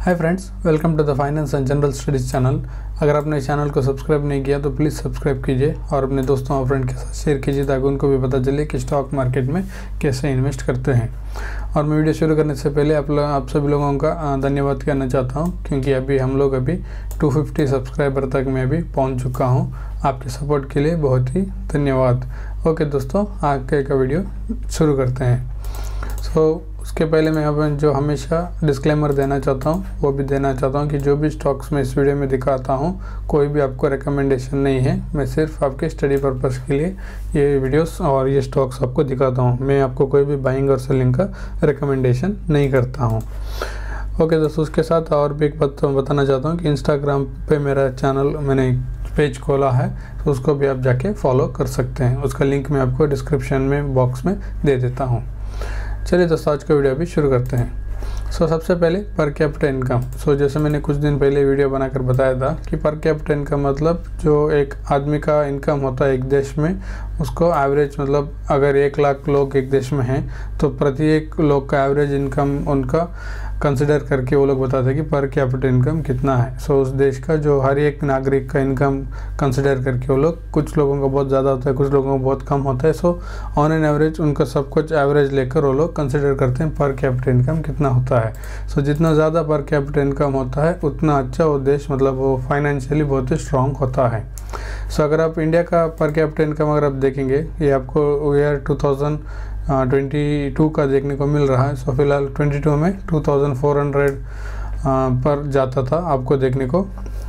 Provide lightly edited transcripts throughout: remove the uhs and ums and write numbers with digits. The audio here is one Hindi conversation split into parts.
Hi friends, welcome to the finance and general studies channel. अगर आपने इस चैनल को सब्सक्राइब नहीं किया तो प्लीज़ सब्सक्राइब कीजिए और अपने दोस्तों और फ्रेंड के साथ शेयर कीजिए ताकि उनको भी पता चले कि स्टॉक मार्केट में कैसे इन्वेस्ट करते हैं। और मैं वीडियो शुरू करने से पहले आप सभी लोगों का धन्यवाद करना चाहता हूं, क्योंकि अभी हम लोग 250 सब्सक्राइबर तक मैं भी पहुंच चुका हूं। आपके सपोर्ट के लिए बहुत ही धन्यवाद। ओके दोस्तों, आगे का वीडियो शुरू करते हैं। उसके पहले मैं जो हमेशा डिस्क्लेमर देना चाहता हूँ वो भी देना चाहता हूँ कि जो भी स्टॉक्स मैं इस वीडियो में दिखाता हूँ कोई भी आपको रिकमेंडेशन नहीं है। मैं सिर्फ आपके स्टडी पर्पस के लिए ये वीडियोस और ये स्टॉक्स आपको दिखाता हूँ। मैं आपको कोई भी बाइंग और सेलिंग का रिकमेंडेशन नहीं करता हूँ। ओके दोस्तों, उसके साथ और भी एक बात बताना चाहता हूँ कि इंस्टाग्राम पे मेरा चैनल मैंने पेज खोला है, तो उसको भी आप जाके फॉलो कर सकते हैं। उसका लिंक मैं आपको डिस्क्रिप्शन में बॉक्स में दे देता हूँ। चलिए दोस्तों, आज का वीडियो अभी शुरू करते हैं। सबसे पहले पर कैपिटा इनकम। जैसे मैंने कुछ दिन पहले वीडियो बनाकर बताया था कि पर कैपिटा इनकम मतलब जो एक आदमी का इनकम होता है एक देश में, उसको एवरेज मतलब अगर 1 लाख लोग एक देश में हैं तो प्रत्येक लोग का एवरेज इनकम उनका कंसिडर करके वो लोग बताते हैं कि पर कैपिटा इनकम कितना है। उस देश का जो हर एक नागरिक का इनकम कंसिडर करके वो लोग, कुछ लोगों का बहुत ज़्यादा होता है, कुछ लोगों का बहुत कम होता है। ऑन एन एवरेज उनका सब कुछ एवरेज लेकर वो लोग कंसिडर करते हैं पर कैपिटा इनकम कितना होता है। जितना ज़्यादा पर कैपिटा इनकम होता है उतना अच्छा वो देश मतलब वो फाइनेंशियली बहुत ही स्ट्रॉन्ग होता है। अगर आप इंडिया का पर कैपिटा इनकम अगर आप देखेंगे, ये आपको ईयर 2022 का देखने को मिल रहा है। फिलहाल 22 में 2400 पर जाता था, आपको देखने को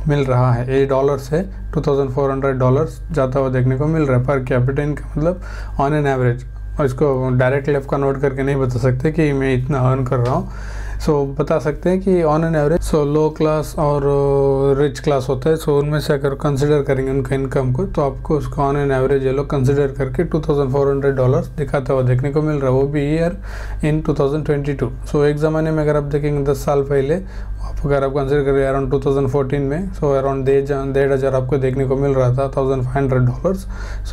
मिल रहा है। ये डॉलर से $2400 जाता हुआ देखने को मिल रहा है पर कैपिटा इनकम मतलब ऑन एन एवरेज। और इसको डायरेक्ट लेफ्ट कन्वर्ट करके नहीं बता सकते कि मैं इतना अर्न कर रहा हूँ। बता सकते हैं कि on an average low class और रिच क्लास होता है। उनमें से अगर कंसिडर करेंगे उनका इनकम को, तो आपको उसको ऑन एन एवरेज ये लोग कंसिडर करके $2400 दिखाता हुआ देखने को मिल रहा है, वो भी ईयर इन 2022। एक ज़माने में अगर आप देखेंगे 10 साल पहले, अगर आप कंसिडर करें अराउंड 2014 में, अराउंड 1,500 आपको देखने को मिल रहा था, $1500।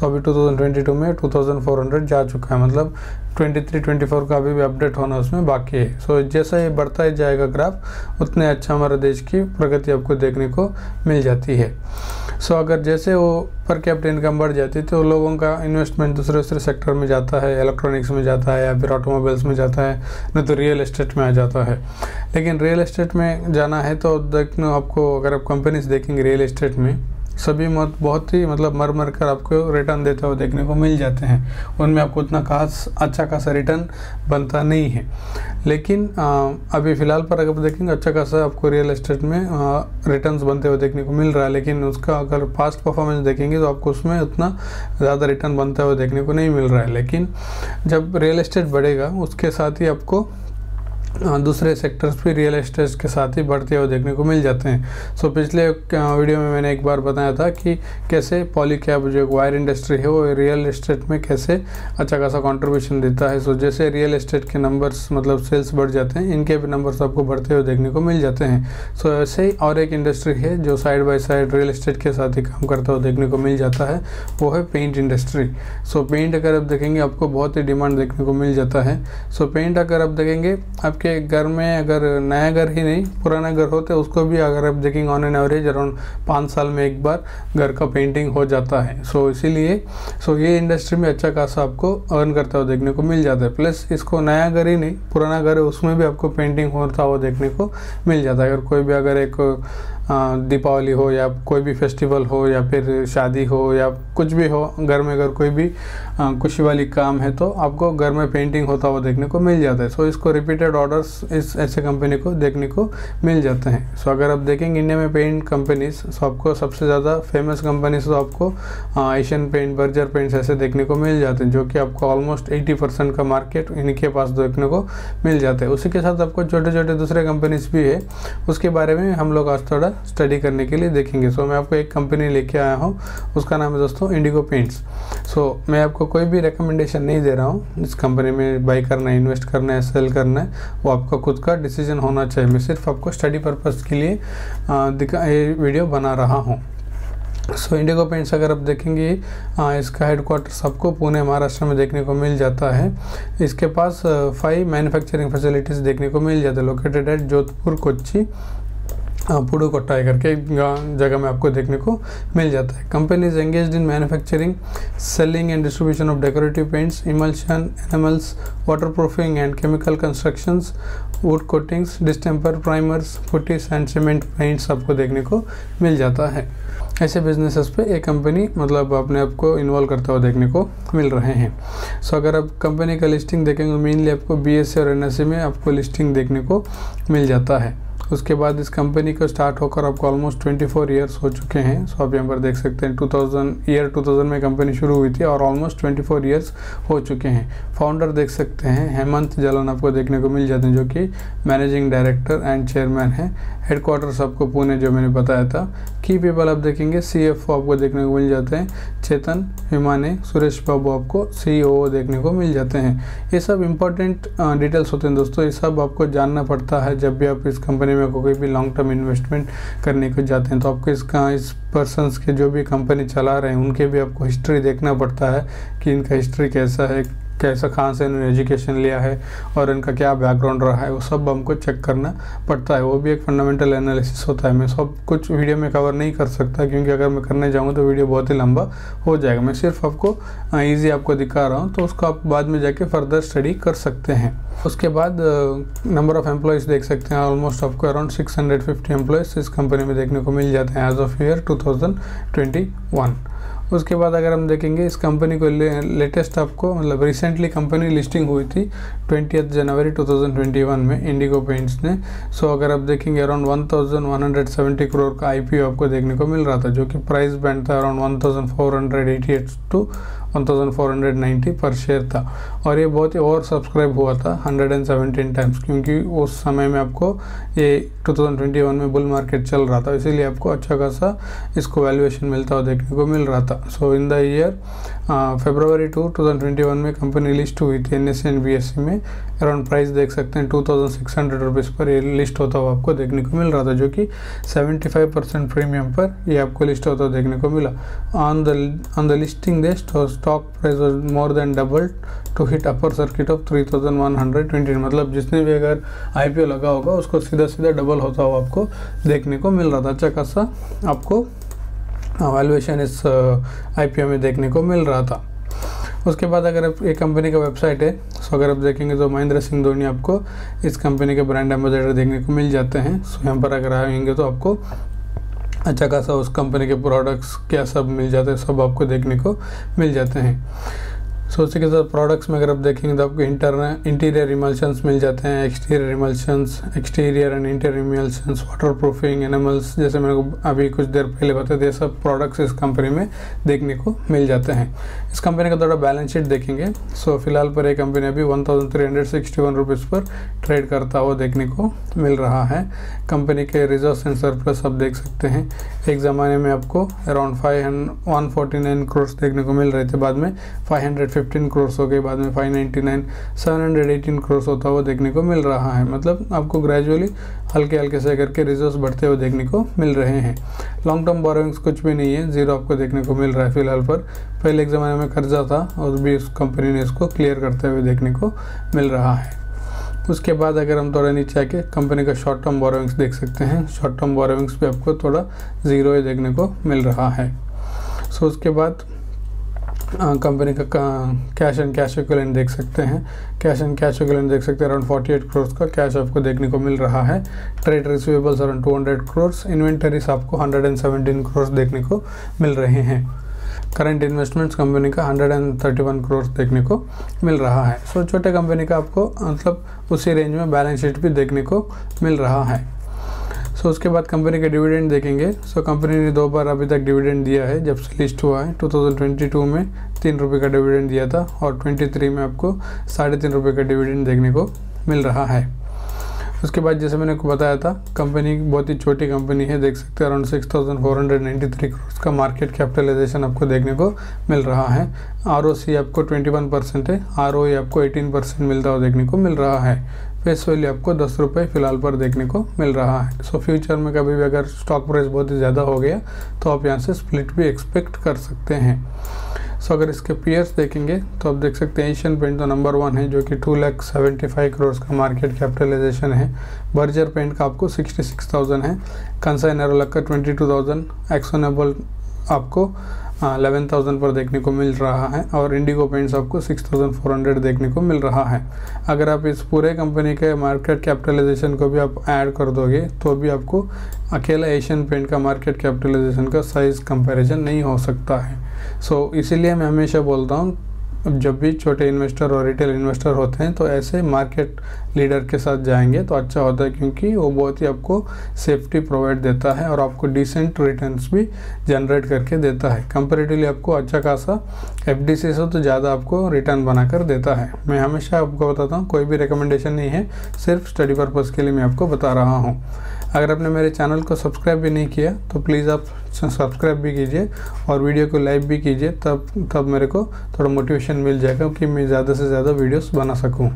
अभी 2022 में 2400 जा चुका है, मतलब 23-24 का अभी भी अपडेट होना उसमें बाकी है। जैसा ये बढ़ता ही जाएगा ग्राफ, उतने अच्छा हमारे देश की प्रगति आपको देखने को मिल जाती है। अगर जैसे वो पर कैपिटा इनकम बढ़ जाती है तो लोगों का इन्वेस्टमेंट दूसरे सेक्टर में जाता है, इलेक्ट्रॉनिक्स में जाता है या फिर ऑटोमोबाइल्स में जाता है, नहीं तो रियल एस्टेट में आ जाता है। लेकिन रियल एस्टेट में जाना है तो देखना आपको, अगर आप कंपनीज देखेंगे रियल एस्टेट में, सभी बहुत ही मतलब मर कर आपको रिटर्न देते हुए देखने को मिल जाते हैं। उनमें आपको उतना अच्छा खासा रिटर्न बनता नहीं है। लेकिन अभी फ़िलहाल पर अगर देखेंगे अच्छा खासा आपको रियल एस्टेट में रिटर्न्स बनते हुए देखने को मिल रहा है। लेकिन उसका अगर पास्ट परफॉर्मेंस देखेंगे तो आपको उसमें उतना ज़्यादा रिटर्न बनता हुआ देखने को नहीं मिल रहा है। लेकिन जब रियल एस्टेट बढ़ेगा उसके साथ ही आपको दूसरे सेक्टर्स भी रियल एस्टेट के साथ ही बढ़ते हुए देखने को मिल जाते हैं। पिछले वीडियो में मैंने एक बार बताया था कि कैसे पॉलीकैब जो वायर इंडस्ट्री है वो रियल एस्टेट में कैसे अच्छा खासा कंट्रीब्यूशन देता है। जैसे रियल एस्टेट के नंबर्स मतलब सेल्स बढ़ जाते हैं, इनके भी नंबर्स आपको बढ़ते हुए देखने को मिल जाते हैं। ऐसे ही और एक इंडस्ट्री है जो side by side real estate के साथ ही काम करता हुआ देखने को मिल जाता है, वो है पेंट इंडस्ट्री। पेंट अगर आप देखेंगे आपको बहुत ही डिमांड देखने को मिल जाता है। पेंट अगर आप देखेंगे आपके घर में, अगर नया घर ही नहीं पुराना घर होता है उसको भी अगर आप देखेंगे ऑन एन एवरेज अराउंड 5 साल में एक बार घर का पेंटिंग हो जाता है। इसीलिए ये इंडस्ट्री में अच्छा खासा आपको अर्न करता हुआ देखने को मिल जाता है। प्लस इसको नया घर ही नहीं पुराना घर है उसमें भी आपको पेंटिंग होता हुआ देखने को मिल जाता है। अगर कोई भी अगर एक दीपावली हो या कोई भी फेस्टिवल हो या फिर शादी हो या कुछ भी हो, घर में अगर कोई भी खुशी वाली काम है तो आपको घर में पेंटिंग होता हुआ देखने को मिल जाता है। इसको रिपीटेड ऑर्डर्स इस ऐसे कंपनी को देखने को मिल जाते हैं। अगर आप देखेंगे इंडिया में पेंट कंपनीज, आपको सबसे ज़्यादा फेमस कंपनीज तो आपको एशियन पेंट, बर्जर पेंट्स ऐसे देखने को मिल जाते हैं, जो कि आपको ऑलमोस्ट 80% का मार्केट इनके पास देखने को मिल जाता है। उसी के साथ आपको छोटे छोटे दूसरे कंपनीज भी है, उसके बारे में हम लोग आज थोड़ा स्टडी करने के लिए देखेंगे। मैं आपको एक कंपनी लेके आया हूँ, उसका नाम है दोस्तों इंडिगो पेंट्स। मैं आपको कोई भी रिकमेंडेशन नहीं दे रहा हूँ इस कंपनी में बाई करना है, इन्वेस्ट करना है, सेल करना है, वो आपका खुद का डिसीजन होना चाहिए। मैं सिर्फ आपको स्टडी पर्पस के लिए ये वीडियो बना रहा हूँ। सो इंडिगो पेंट्स अगर आप देखेंगे इसका हेडक्वार्टर्स आपको पुणे महाराष्ट्र में देखने को मिल जाता है। इसके पास 5 मैन्युफैक्चरिंग फैसिलिटीज़ देखने को मिल जाते हैं, लोकेटेड एट जोधपुर, कोच्चि, पुडुकोट्टाई करके जगह में आपको देखने को मिल जाता है। Company is engaged in manufacturing, selling and distribution of decorative paints, emulsion, enamels, waterproofing and chemical constructions, wood coatings, distemper, primers, putties and cement paints आपको देखने को मिल जाता है। ऐसे बिजनेसेस पे एक कंपनी मतलब अपने आप को इन्वॉल्व करता हुआ देखने को मिल रहे हैं। सो अगर आप कंपनी का लिस्टिंग देखेंगे मेनली आपको BSE और NSE में आपको लिस्टिंग देखने को मिल जाता है। उसके बाद इस कंपनी को स्टार्ट होकर आपको ऑलमोस्ट 24 ईयर्स हो चुके हैं। सो आप यहाँ पर देख सकते हैं 2000 में कंपनी शुरू हुई थी और ऑलमोस्ट 24 ईयर्स हो चुके हैं। फाउंडर देख सकते हैं हेमंत जालन आपको देखने को मिल जाते हैं, जो कि मैनेजिंग डायरेक्टर एंड चेयरमैन है। हेडक्वार्टर्स आपको पुणे जो मैंने बताया था। की पीपल आप देखेंगे CFO आपको देखने को मिल जाते हैं, चेतन हिमाने, सुरेश बाबू आपको CEO देखने को मिल जाते हैं। ये सब इंपॉर्टेंट डिटेल्स होते हैं दोस्तों, ये सब आपको जानना पड़ता है जब भी आप इस कंपनी में कोई भी लॉन्ग टर्म इन्वेस्टमेंट करने को जाते हैं। तो आपको इस पर्सन्स के जो भी कंपनी चला रहे हैं उनके भी आपको हिस्ट्री देखना पड़ता है कि इनका हिस्ट्री कैसा है, कैसा कहाँ से इन्होंने एजुकेशन लिया है और इनका क्या बैकग्राउंड रहा है, वो सब हमको चेक करना पड़ता है। वो भी एक फंडामेंटल एनालिसिस होता है। मैं सब कुछ वीडियो में कवर नहीं कर सकता क्योंकि अगर मैं करने जाऊँगा तो वीडियो बहुत ही लंबा हो जाएगा। मैं सिर्फ आपको ईजी आपको दिखा रहा हूँ, तो उसको आप बाद में जाके फर्दर स्टडी कर सकते हैं। उसके बाद नंबर ऑफ़ एम्प्लॉयज़ देख सकते हैं, ऑलमोस्ट आपको अराउंड 650 एम्प्लॉयज़ इस कंपनी में देखने को मिल जाते हैं एज ऑफ ईयर 2021। उसके बाद अगर हम देखेंगे इस कंपनी को लेटेस्ट आपको मतलब रिसेंटली कंपनी लिस्टिंग हुई थी 20 जनवरी 2021 में इंडिगो पेंट्स ने। सो अगर आप देखेंगे अराउंड 1170 करोड़ का IPO आपको देखने को मिल रहा था, जो कि प्राइस बैंड था अराउंड 1488 टू 1490 पर शेयर था। और ये बहुत ही ओवर सब्सक्राइब हुआ था 117 टाइम्स, क्योंकि उस समय में आपको ये 2021 में बुल मार्केट चल रहा था, इसीलिए आपको अच्छा खासा इसको वैल्यूएशन मिलता हुआ देखने को मिल रहा था। सो इन द ईयर February 2021 में कंपनी लिस्ट हुई थी NSE एंड BSE में। अराउंड प्राइस देख सकते हैं 2600 रुपीज़ पर ये लिस्ट होता हुआ आपको देखने को मिल रहा था, जो कि 75% प्रीमियम पर ये आपको लिस्ट होता हुआ देखने को मिला। On the listing day stock price was more than doubled to hit upper circuit of 3120, मतलब जिसने भी अगर IPO लगा होगा उसको सीधा डबल होता हुआ आपको देखने को मिल रहा था। अच्छा खासा आपको वैल्यूएशन इस IPO में देखने को मिल रहा था। उसके बाद अगर आप एक कंपनी का वेबसाइट है, सो अगर आप देखेंगे तो महेंद्र सिंह धोनी आपको इस कंपनी के ब्रांड एम्बेसडर देखने को मिल जाते हैं। सो यहाँ पर अगर आएंगे तो आपको अच्छा खासा उस कंपनी के प्रोडक्ट्स क्या सब मिल जाते हैं, सब आपको देखने को मिल जाते हैं। सो उसी के साथ प्रोडक्ट्स में अगर आप देखेंगे तो आपको इंटीरियर इमल्शंस मिल जाते हैं, exterior emulsions, exterior and interior emulsions, water proofing, animals, जैसे मेरे को अभी कुछ देर पहले बताया था, सब प्रोडक्ट्स इस कंपनी में देखने को मिल जाते हैं। इस कंपनी का थोड़ा बैलेंस शीट देखेंगे। सो फिलहाल पर ये कंपनी अभी 1361 रुपीज़ पर ट्रेड करता हुआ देखने को मिल रहा है। कंपनी के रिजर्व्स एंड सरप्लस आप देख सकते हैं, एक ज़माने में आपको अराउंड 149 करोड़ देखने को मिल रहे थे, बाद में 515 करोड़ हो गए, बाद में 599, 718 करोड़ होता हुआ देखने को मिल रहा है। मतलब आपको ग्रेजुअली हल्के से करके रिजर्व्स बढ़ते हुए देखने को मिल रहे हैं। लॉन्ग टर्म बोरोइंग्स कुछ भी नहीं है, जीरो आपको देखने को मिल रहा है फिलहाल पर। पहले एक ज़माने में कर्जा था और भी इस कंपनी ने इसको क्लियर करते हुए देखने को मिल रहा है। उसके बाद अगर हम थोड़ा नीचे आके कंपनी का शॉर्ट टर्म बोरोइंग्स देख सकते हैं, शॉर्ट टर्म बोरोइंग्स भी आपको थोड़ा ज़ीरो ही देखने को मिल रहा है। सो उसके बाद कंपनी का कैश एंड कैश इक्विवेलेंट देख सकते हैं, कैश एंड कैश इक्विवेलेंट देख सकते हैं, अराउंड 48 करोड़ का कैश आपको देखने को मिल रहा है। Trade receivables around 200 crore, inventories आपको 117 करोड़ देखने को मिल रहे हैं। करंट इन्वेस्टमेंट्स कंपनी का 131 करोड़ देखने को मिल रहा है। सो छोटे कंपनी का आपको मतलब उसी रेंज में बैलेंस शीट भी देखने को मिल रहा है। सो उसके बाद कंपनी के डिविडेंड देखेंगे। सो कंपनी ने 2 बार अभी तक डिविडेंड दिया है जब से लिस्ट हुआ है। 2022 में 3 रुपये का डिविडेंड दिया था और 23 में आपको 3.5 रुपये का डिविडेंड देखने को मिल रहा है। उसके बाद जैसे मैंने आपको बताया था, कंपनी बहुत ही छोटी कंपनी है, देख सकते हैं अराउंड 6493 करोड़ का मार्केट कैपिटलाइजेशन आपको देखने को मिल रहा है। ROC आपको 21% है, ROE आपको 18% मिलता हुआ देखने को मिल रहा है। फेस वैल्यू आपको 10 रुपये फ़िलहाल पर देखने को मिल रहा है। सो फ्यूचर में कभी भी अगर स्टॉक प्राइस बहुत ही ज़्यादा हो गया तो आप यहाँ से स्प्लिट भी एक्सपेक्ट कर सकते हैं। सो अगर इसके पीयर्स देखेंगे तो आप देख सकते हैं एशियन पेंट तो नंबर 1 है जो कि 2,75 करोड़ का मार्केट कैपिटलाइजेशन है। बर्जर पेंट का आपको 66,000 है, कंसाई नेरोलैक का 22,000, एक्सो नोबल आपको 11,000 पर देखने को मिल रहा है और इंडिगो पेंट्स आपको 6,400 देखने को मिल रहा है। अगर आप इस पूरे कंपनी के मार्केट कैपिटलाइजेशन को भी आप ऐड कर दोगे तो भी आपको अकेला एशियन पेंट का मार्केट कैपिटलाइजेशन का साइज़ कंपैरिजन नहीं हो सकता है। सो इसीलिए मैं हमेशा बोलता हूँ जब भी छोटे इन्वेस्टर और रिटेल इन्वेस्टर होते हैं तो ऐसे मार्केट लीडर के साथ जाएंगे तो अच्छा होता है, क्योंकि वो बहुत ही आपको सेफ्टी प्रोवाइड देता है और आपको डिसेंट रिटर्न्स भी जनरेट करके देता है। कंपैरेटिवली आपको अच्छा खासा एफडीसी से तो ज़्यादा आपको रिटर्न बनाकर देता है। मैं हमेशा आपको बताता हूँ, कोई भी रिकमेंडेशन नहीं है, सिर्फ स्टडी पर्पज़ के लिए मैं आपको बता रहा हूँ। अगर आपने मेरे चैनल को सब्सक्राइब भी नहीं किया तो प्लीज़ आप सब्सक्राइब भी कीजिए और वीडियो को लाइक भी कीजिए, तब मेरे को थोड़ा मोटिवेशन मिल जाएगा कि मैं ज़्यादा से ज़्यादा वीडियोस बना सकूं।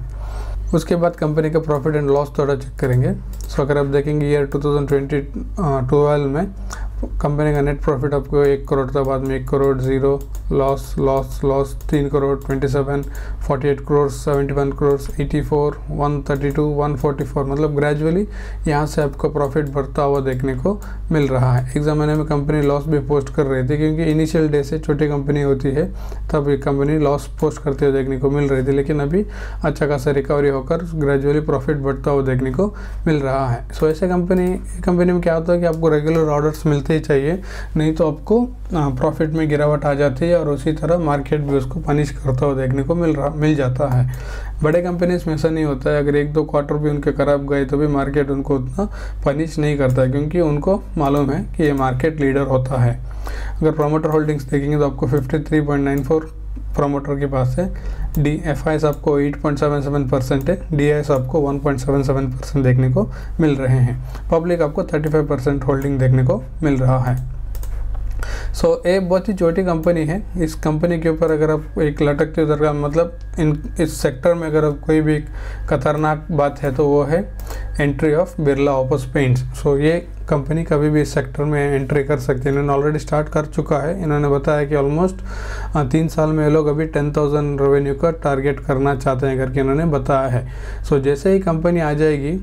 उसके बाद कंपनी का प्रॉफिट एंड लॉस थोड़ा चेक करेंगे। सो अगर आप देखेंगे ईयर 2012 में कंपनी का नेट प्रॉफिट आपको 1 करोड़ था, बाद में 1 करोड़ 0, लॉस 3 करोड़ 27, 48 करोड़ 71 करोड़ 84, 132, 144, मतलब ग्रेजुअली यहाँ से आपको प्रॉफिट बढ़ता हुआ देखने को मिल रहा है। एक ज़माने में कंपनी लॉस भी पोस्ट कर रही थी, क्योंकि इनिशियल डे से छोटी कंपनी होती है तब ये कंपनी लॉस पोस्ट करते हुए देखने को मिल रही थी, लेकिन अभी अच्छा खासा रिकवरी होकर ग्रेजुअली प्रॉफिट बढ़ता हुआ देखने को मिल रहा है। सो ऐसे कंपनी में क्या होता है कि आपको रेगुलर ऑर्डर्स मिलते ही चाहिए, नहीं तो आपको प्रॉफिट में गिरावट आ जाती है और उसी तरह मार्केट भी उसको पनिश करता हुआ देखने को मिल जाता है। बड़े कंपनीज में ऐसा नहीं होता है, अगर 1-2 क्वार्टर भी उनके खराब गए तो भी मार्केट उनको उतना पनिश नहीं करता है, क्योंकि उनको मालूम है कि ये मार्केट लीडर होता है। अगर प्रोमोटर होल्डिंग्स देखेंगे तो आपको 53.94 प्रोमोटर के पास है, DFIs आपको 8.77% है, DIs आपको 1.77% देखने को मिल रहे हैं, पब्लिक आपको 35% होल्डिंग देखने को मिल रहा है। सो ये बहुत ही छोटी कंपनी है। इस कंपनी के ऊपर अगर आप एक लटकते उधर का मतलब इस सेक्टर में अगर आप कोई भी खतरनाक बात है तो वो है entry of Birla Opus paints. So ये कंपनी कभी भी इस सेक्टर में एंट्री कर सकती है। इन्होंने ऑलरेडी स्टार्ट कर चुका है। इन्होंने बताया कि ऑलमोस्ट 3 साल में ये लोग अभी 10,000 रेवेन्यू का टारगेट करना चाहते हैं करके इन्होंने बताया है। सो जैसे ही कंपनी आ जाएगी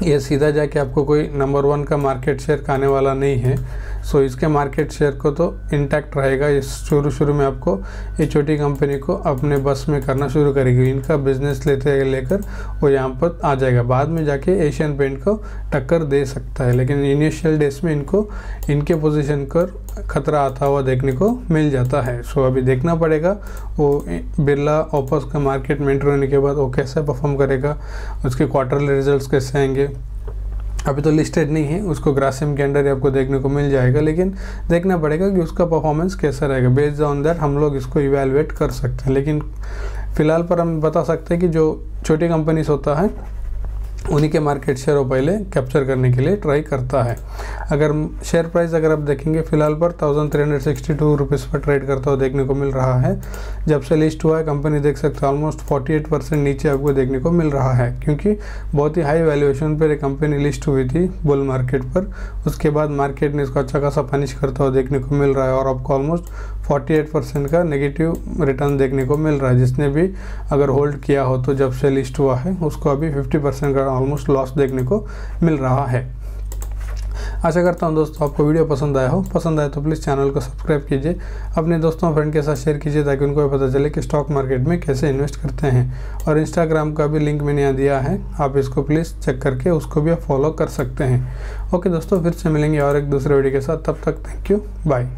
ये सीधा जाके आपको कोई नंबर 1 का मार्केट शेयर खाने वाला नहीं है। सो इसके मार्केट शेयर को तो इंटैक्ट रहेगा। इस शुरू में आपको ये छोटी कंपनी को अपने बस में करना शुरू करेगी, इनका बिजनेस लेकर वो यहाँ पर आ जाएगा। बाद में जाके एशियन पेंट को टक्कर दे सकता है, लेकिन इनिशियल डेज में इनके पोजीशन पर खतरा आता हुआ देखने को मिल जाता है। सो अभी देखना पड़ेगा वो बिरला ऑपस का मार्केट में एंटर होने के बाद वो कैसे परफॉर्म करेगा, उसके क्वार्टरली रिजल्ट्स कैसे आएंगे। अभी तो लिस्टेड नहीं है, उसको ग्रासिम के अंडर ही आपको देखने को मिल जाएगा, लेकिन देखना पड़ेगा कि उसका परफॉर्मेंस कैसा रहेगा। बेस्ड ऑन दैट हम लोग इसको इवैल्यूएट कर सकते हैं। लेकिन फ़िलहाल पर हम बता सकते हैं कि जो छोटी कंपनीज होता है उन्हीं के मार्केट शेयर वो पहले कैप्चर करने के लिए ट्राई करता है। अगर शेयर प्राइस अगर आप देखेंगे फ़िलहाल पर 1362 रुपीज़ पर ट्रेड करता हुआ देखने को मिल रहा है। जब से लिस्ट हुआ है कंपनी देख सकते हैं ऑलमोस्ट 48% नीचे आपको देखने को मिल रहा है, क्योंकि बहुत ही हाई वैल्यूएशन पर एक कंपनी लिस्ट हुई थी बुल मार्केट पर। उसके बाद मार्केट ने इसको अच्छा खासा पनिश करता हुआ देखने को मिल रहा है और आपको ऑलमोस्ट 48% का नेगेटिव रिटर्न देखने को मिल रहा है। जिसने भी अगर होल्ड किया हो तो जब से लिस्ट हुआ है उसको अभी 50% का ऑलमोस्ट लॉस देखने को मिल रहा है। आशा करता हूँ दोस्तों आपको वीडियो पसंद आया तो प्लीज़ चैनल को सब्सक्राइब कीजिए, अपने दोस्तों फ्रेंड के साथ शेयर कीजिए ताकि उनको पता चले कि स्टॉक मार्केट में कैसे इन्वेस्ट करते हैं। और इंस्टाग्राम का भी लिंक मैंने यहाँ दिया है, आप इसको प्लीज़ चेक करके उसको भी आप फॉलो कर सकते हैं। ओके दोस्तों, फिर से मिलेंगे और एक दूसरे वीडियो के साथ, तब तक थैंक यू, बाय।